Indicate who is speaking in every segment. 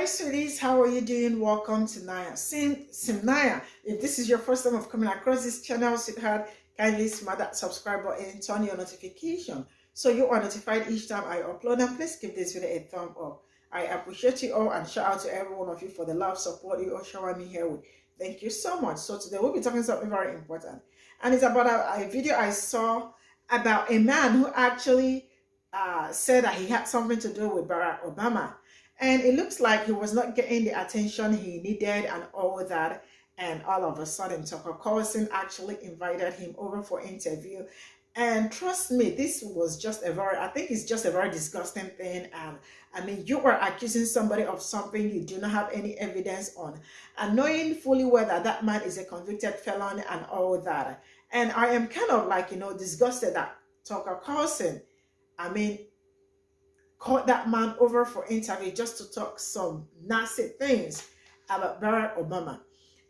Speaker 1: sweeties, how are you doing? Welcome to Cimnanya. If this is your first time of coming across this channel, sweetheart, kindly smash that subscribe button, turn your notification so you are notified each time I upload, and please give this video a thumb up. I appreciate you all, and shout out to every one of you for the love support you all shower me here with. Thank you so much. So today we'll be talking something very important, and it's about a video I saw about a man who actually said that he had something to do with Barack Obama. And it looks like he was not getting the attention he needed and all that. And all of a sudden, Tucker Carlson actually invited him over for interview. And trust me, this was just I think it's just a very disgusting thing. And I mean, you are accusing somebody of something you do not have any evidence on. And knowing fully well that that man is a convicted felon and all that. And I am kind of like, disgusted that Tucker Carlson, called that man over for interview just to talk some nasty things about Barack Obama.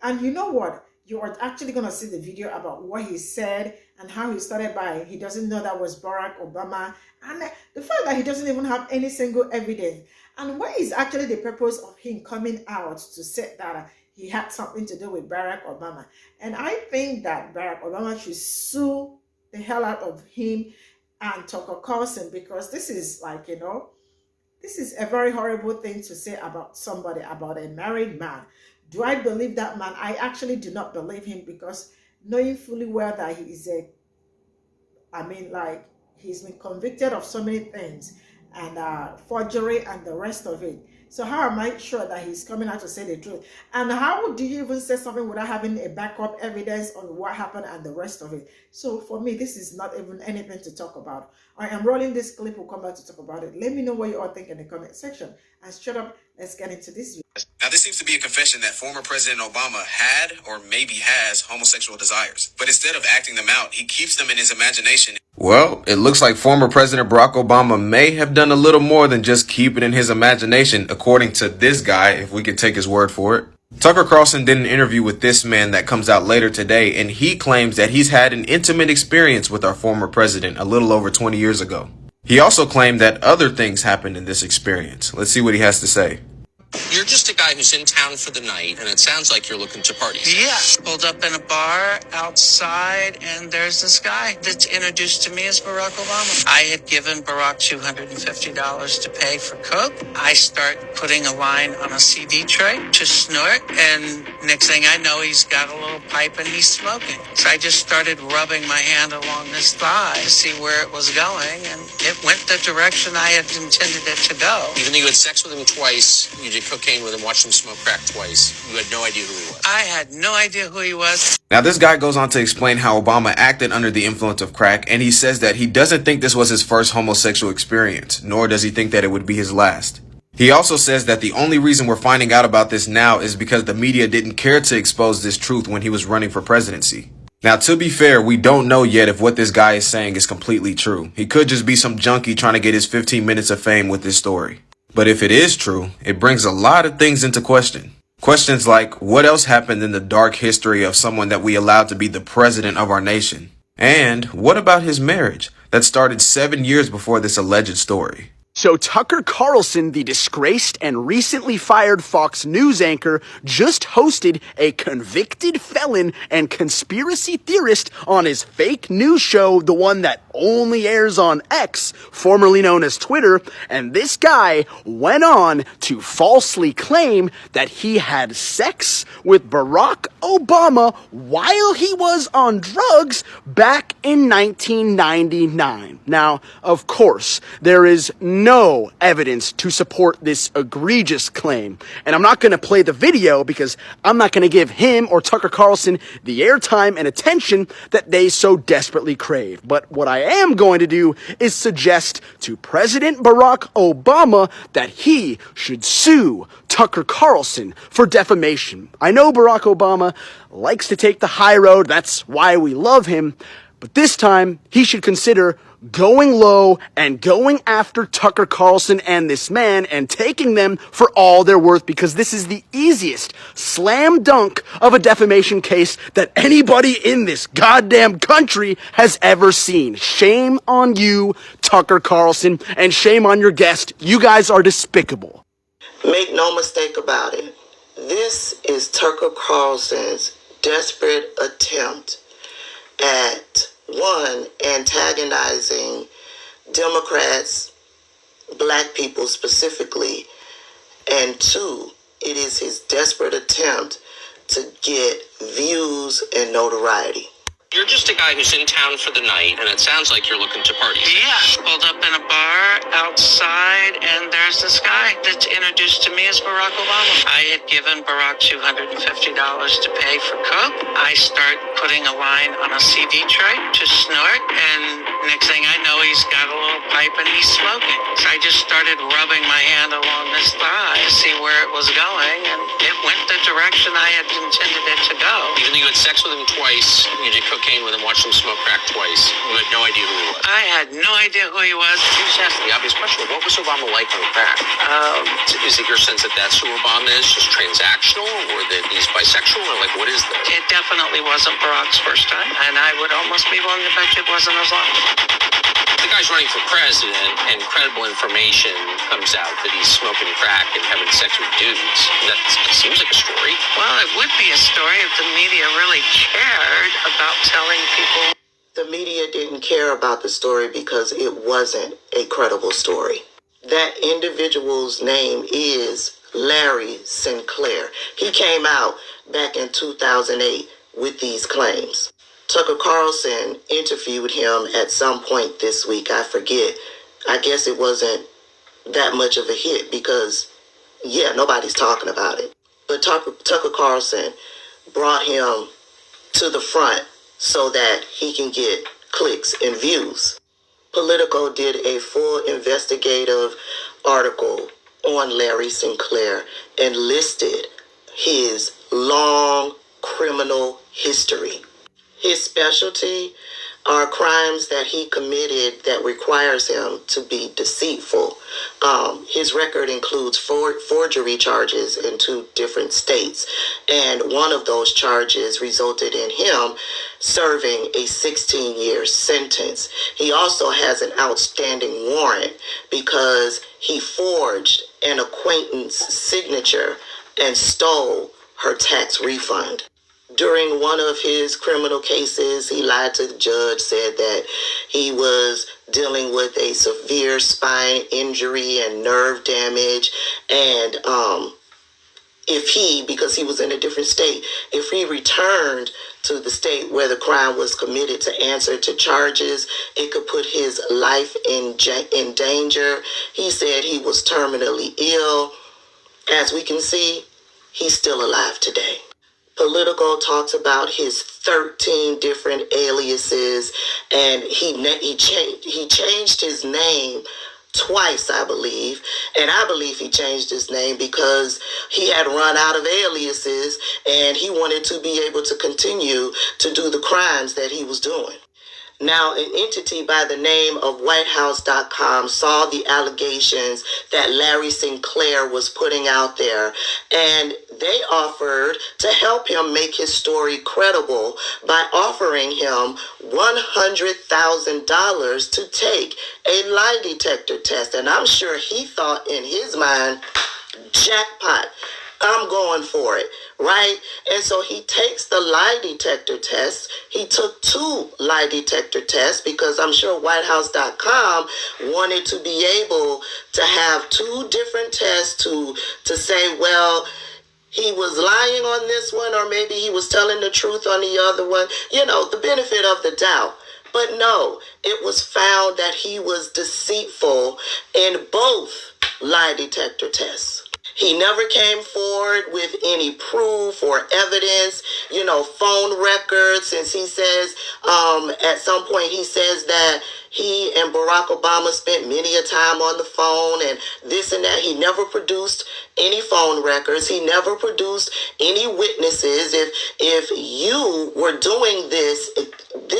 Speaker 1: And you know what? You are actually going to see the video about what he said and how he started by he doesn't know that was Barack Obama. And the fact that he doesn't even have any single evidence. And what is actually the purpose of him coming out to say that he had something to do with Barack Obama? And I think that Barack Obama should sue the hell out of him and Tucker Carlson, because this is like, this is a very horrible thing to say about somebody, about a married man. Do I believe that man? I actually do not believe him, because knowing fully well that he is he's been convicted of so many things and forgery and the rest of it. So how am I sure that he's coming out to say the truth? And how do you even say something without having a backup evidence on what happened and the rest of it? So for me, this is not even anything to talk about. I am rolling this clip. We'll come back to talk about it. Let me know what you all think in the comment section. And straight up, let's get into this video.
Speaker 2: Now, this seems to be a confession that former President Obama had or maybe has homosexual desires. But instead of acting them out, he keeps them in his imagination. Well, it looks like former President Barack Obama may have done a little more than just keep it in his imagination, according to this guy, if we can take his word for it. Tucker Carlson did an interview with this man that comes out later today, and he claims that he's had an intimate experience with our former president a little over 20 years ago. He also claimed that other things happened in this experience. Let's see what he has to say.
Speaker 3: You're just a guy who's in town for the night, and it sounds like you're looking to party.
Speaker 4: Yeah. Pulled up in a bar outside, and there's this guy that's introduced to me as Barack Obama. I had given Barack $250 to pay for coke. I start putting a line on a CD tray to snort, and next thing I know, he's got a little pipe and he's smoking. So I just started rubbing my hand along his thigh to see where it was going, and it went the direction I had intended it to go.
Speaker 3: Even though you had sex with him twice, you did cocaine with him, watched him smoke crack twice, you had no idea who he was.
Speaker 4: I had no idea who he was.
Speaker 2: Now, this guy goes on to explain how Obama acted under the influence of crack, and he says that he doesn't think this was his first homosexual experience, nor does he think that it would be his last. He also says that the only reason we're finding out about this now is because the media didn't care to expose this truth when he was running for presidency. Now, to be fair, we don't know yet if what this guy is saying is completely true. He could just be some junkie trying to get his 15 minutes of fame with this story. But if it is true, it brings a lot of things into question. Questions like, what else happened in the dark history of someone that we allowed to be the president of our nation? And what about his marriage that started 7 years before this alleged story?
Speaker 5: So Tucker Carlson, the disgraced and recently fired Fox News anchor, just hosted a convicted felon and conspiracy theorist on his fake news show, the one that only airs on X, formerly known as Twitter, and this guy went on to falsely claim that he had sex with Barack Obama while he was on drugs back in 1999. Now, of course, there is no evidence to support this egregious claim. And I'm not going to play the video because I'm not going to give him or Tucker Carlson the airtime and attention that they so desperately crave. But what I am going to do is suggest to President Barack Obama that he should sue Tucker Carlson for defamation. I know Barack Obama likes to take the high road. That's why we love him. But this time, he should consider going low and going after Tucker Carlson and this man and taking them for all they're worth, because this is the easiest slam dunk of a defamation case that anybody in this goddamn country has ever seen. Shame on you, Tucker Carlson, and shame on your guest. You guys are despicable.
Speaker 6: Make no mistake about it. This is Tucker Carlson's desperate attempt at, one, antagonizing Democrats, black people specifically, and two, it is his desperate attempt to get views and notoriety.
Speaker 3: You're just a guy who's in town for the night, and it sounds like you're looking to party.
Speaker 4: Yeah, pulled up in a bar outside, and there's this guy that's introduced to me as Barack Obama. I had given Barack $250 to pay for coke. I start putting a line on a CD tray to snort, and next thing I know, he's got a little pipe and he's smoking. So I just started rubbing my hand along his thigh to see where it was going, and it went the direction I had intended it to go.
Speaker 3: Even though you had sex with him twice, you did cocaine with him, watched him smoke crack twice, you had no idea who he was.
Speaker 4: I had no idea who he was.
Speaker 3: You just asked the obvious question, what was Obama like on crack? Is it your sense that that's who Obama is, just transactional, or that he's bisexual, or like what is that?
Speaker 4: It definitely wasn't Barack's first time, and I would almost be willing to bet you it wasn't his last.
Speaker 3: The guy's running for president, and credible information comes out that he's smoking crack and having sex with dudes. That seems like a story.
Speaker 4: Well, it would be a story if the media really cared about telling people.
Speaker 6: The media didn't care about the story because it wasn't a credible story. That individual's name is Larry Sinclair. He came out back in 2008 with these claims. Tucker Carlson interviewed him at some point this week. I forget. I guess it wasn't that much of a hit because, yeah, nobody's talking about it. But Tucker Carlson brought him to the front so that he can get clicks and views. Politico did a full investigative article on Larry Sinclair and listed his long criminal history. His specialty are crimes that he committed that requires him to be deceitful. His record includes forgery charges in 2 different states, and one of those charges resulted in him serving a 16-year sentence. He also has an outstanding warrant because he forged an acquaintance's signature and stole her tax refund. During one of his criminal cases, he lied to the judge, said that he was dealing with a severe spine injury and nerve damage. And because he was in a different state, if he returned to the state where the crime was committed to answer to charges, it could put his life in danger. He said he was terminally ill. As we can see, he's still alive today. Politico talks about his 13 different aliases, and he changed his name twice, I believe. And I believe he changed his name because he had run out of aliases and he wanted to be able to continue to do the crimes that he was doing. Now, an entity by the name of WhiteHouse.com saw the allegations that Larry Sinclair was putting out there, and they offered to help him make his story credible by offering him $100,000 to take a lie detector test. And I'm sure he thought in his mind, jackpot, I'm going for it, right? And so he takes the lie detector test. He took 2 lie detector tests because I'm sure WhiteHouse.com wanted to be able to have 2 different tests to say, well, he was lying on this one, or maybe he was telling the truth on the other one. You know, the benefit of the doubt. But no, it was found that he was deceitful in both lie detector tests. He never came forward with any proof or evidence, phone records, since he says, at some point he says that he and Barack Obama spent many a time on the phone and this and that. He never produced any phone records. He never produced any witnesses. If you were doing this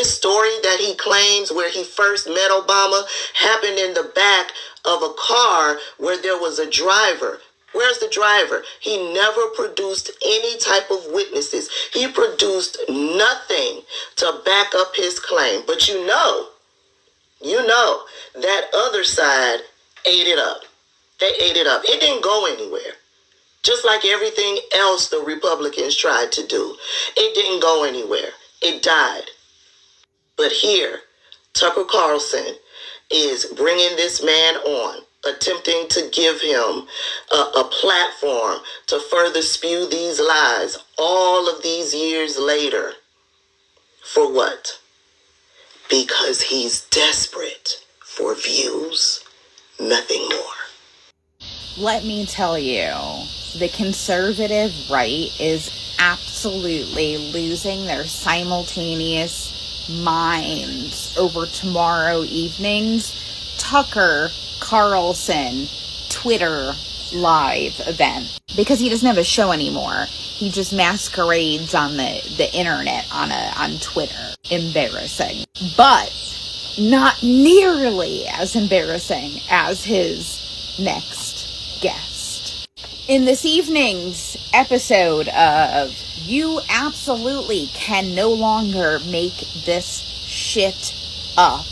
Speaker 6: story that he claims where he first met Obama happened in the back of a car where there was a driver. Where's the driver? He never produced any type of witnesses. He produced nothing to back up his claim. But you know, that other side ate it up. They ate it up. It didn't go anywhere. Just like everything else the Republicans tried to do. It didn't go anywhere. It died. But here, Tucker Carlson is bringing this man on, attempting to give him a platform to further spew these lies all of these years later. For what? Because he's desperate for views, nothing more.
Speaker 7: Let me tell you, the conservative right is absolutely losing their simultaneous minds over tomorrow evening's Tucker Carlson Twitter live event. Because he doesn't have a show anymore. He just masquerades on the internet, on Twitter. Embarrassing. But not nearly as embarrassing as his next guest. In this evening's episode of You Absolutely Can No Longer Make This Shit Up,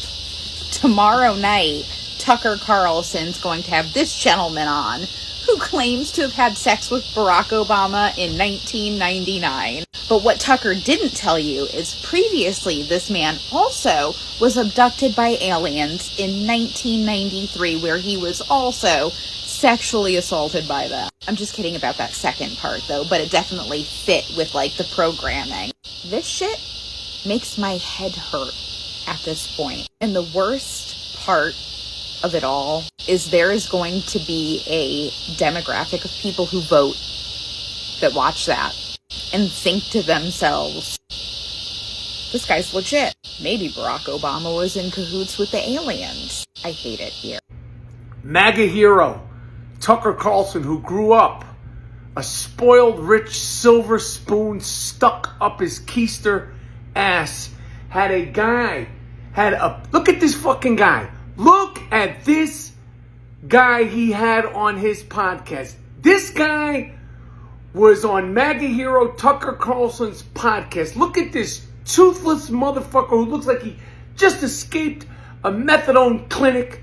Speaker 7: tomorrow night, Tucker Carlson's going to have this gentleman on who claims to have had sex with Barack Obama in 1999. But what Tucker didn't tell you is previously this man also was abducted by aliens in 1993, where he was also sexually assaulted by them. I'm just kidding about that second part though, but it definitely fit with like the programming. This shit makes my head hurt at this point. And the worst part of it all is there is going to be a demographic of people who vote that watch that and think to themselves, this guy's legit. Maybe Barack Obama was in cahoots with the aliens. I hate it here.
Speaker 8: MAGA hero Tucker Carlson, who grew up a spoiled rich silver spoon stuck up his keister ass, look at this fucking guy. Look at this guy he had on his podcast. This guy was on MAGA hero Tucker Carlson's podcast. Look at this toothless motherfucker who looks like he just escaped a methadone clinic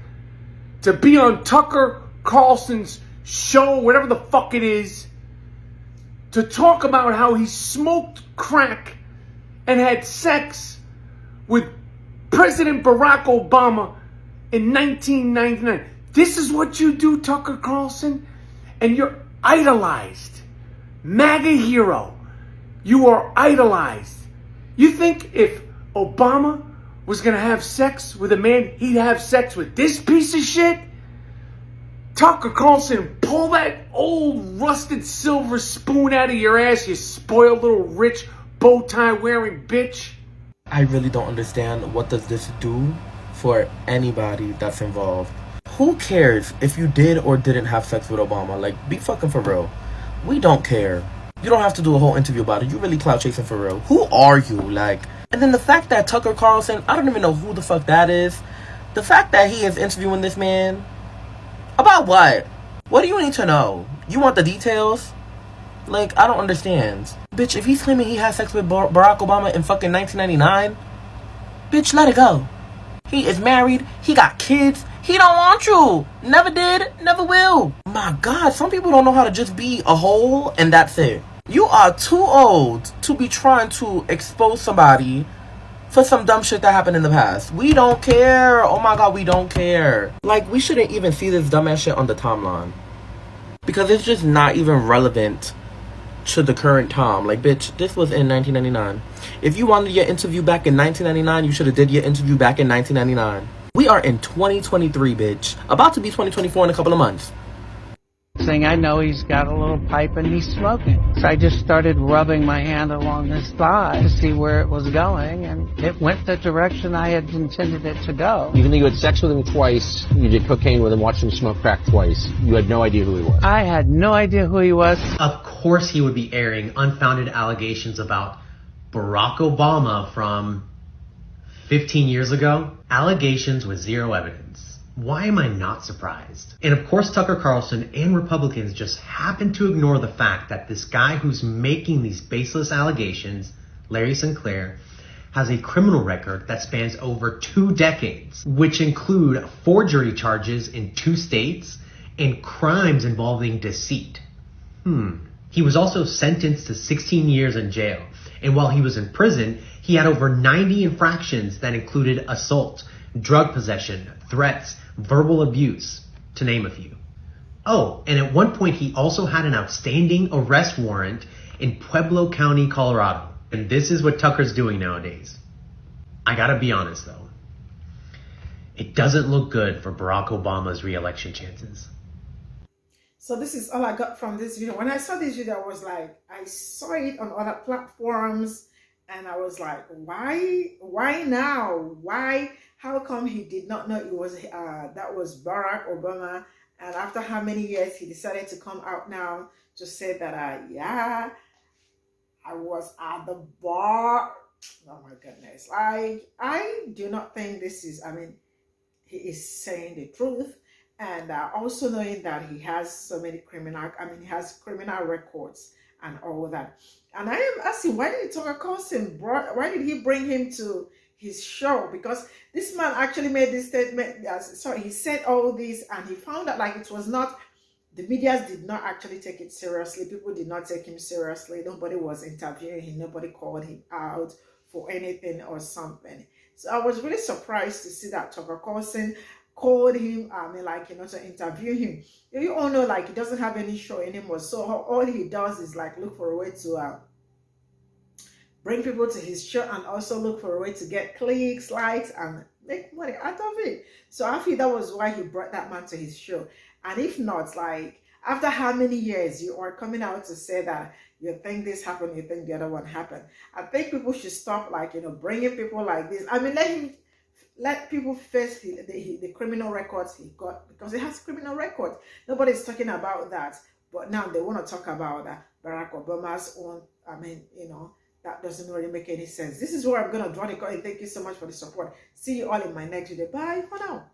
Speaker 8: to be on Tucker Carlson's show, whatever the fuck it is, to talk about how he smoked crack and had sex with President Barack Obama in 1999. This is what you do, Tucker Carlson? And you're idolized. MAGA hero. You are idolized. You think if Obama was going to have sex with a man, he'd have sex with this piece of shit? Tucker Carlson, pull that old rusted silver spoon out of your ass, you spoiled little rich bow tie wearing bitch.
Speaker 9: I really don't understand, what does this do for anybody that's involved? Who cares if you did or didn't have sex with Obama? Like, be fucking for real. We don't care. You don't have to do a whole interview about it. You really clout chasing for real. Who are you? Like, and then the fact that Tucker Carlson, I don't even know who the fuck that is. The fact that he is interviewing this man, about what? What do you need to know? You want the details? Like, I don't understand. Bitch, if he's claiming he had sex with Barack Obama in fucking 1999, bitch, let it go. He is married. He got kids. He don't want you. Never did. Never will. My God, some people don't know how to just be a whole and that's it. You are too old to be trying to expose somebody for some dumb shit that happened in the past. We don't care. Oh my God, we don't care. Like, we shouldn't even see this dumbass shit on the timeline. Because it's just not even relevant to the current time. Like, bitch, this was in 1999. If you wanted your interview back in 1999, you should have did your interview back in 1999. We are in 2023, bitch. About to be 2024 in a couple of months.
Speaker 4: Thing I know, he's got a little pipe and he's smoking. So I just started rubbing my hand along his thigh to see where it was going, and it went the direction I had intended it to go.
Speaker 3: Even though you had sex with him twice, you did cocaine with him, watched him smoke crack twice, you had no idea who he was.
Speaker 4: I had no idea who he was.
Speaker 10: Of course he would be airing unfounded allegations about Barack Obama from 15 years ago. Allegations with zero evidence. Why am I not surprised? And of course Tucker Carlson and Republicans just happen to ignore the fact that this guy who's making these baseless allegations, Larry Sinclair, has a criminal record that spans over 2 decades, which include forgery charges in 2 states and crimes involving deceit. He was also sentenced to 16 years in jail. And while he was in prison, he had over 90 infractions that included assault, drug possession, threats, verbal abuse, to name a few. Oh, and at one point he also had an outstanding arrest warrant in Pe0ple County, Colorado. And this is what Tucker's doing nowadays. I gotta be honest though. It doesn't look good for Barack Obama's re-election chances.
Speaker 1: So this is all I got from this video. When I saw this video, I was like, I saw it on other platforms and I was like, why now? Why? How come he did not know it was that was Barack Obama? And after how many years he decided to come out now to say that, yeah, I was at the bar. Oh my goodness. I do not think this is, I mean, he is saying the truth. And also knowing that he has so many he has criminal records and all that. And I am asking, why did Tucker Carlson why did he bring him to his show? Because this man actually made this statement, he said all this and he found out like it was not, the media did not actually take it seriously. People did not take him seriously. Nobody was interviewing him. Nobody called him out for anything or something. So I was really surprised to see that Tucker Carlson called him, to interview him. You all know, like, he doesn't have any show anymore. So all he does is like look for a way to bring people to his show and also look for a way to get clicks, likes, and make money out of it. So I feel that was why he brought that man to his show. And if not, like, after how many years you are coming out to say that you think this happened, you think the other one happened, I think people should stop, like, bringing people like this. I mean, let people face the criminal records he got, because he has criminal records. Nobody's talking about that. But now they want to talk about Barack Obama's own, that doesn't really make any sense. This is where I'm going to draw the curtain. Thank you so much for the support. See you all in my next video. Bye for now.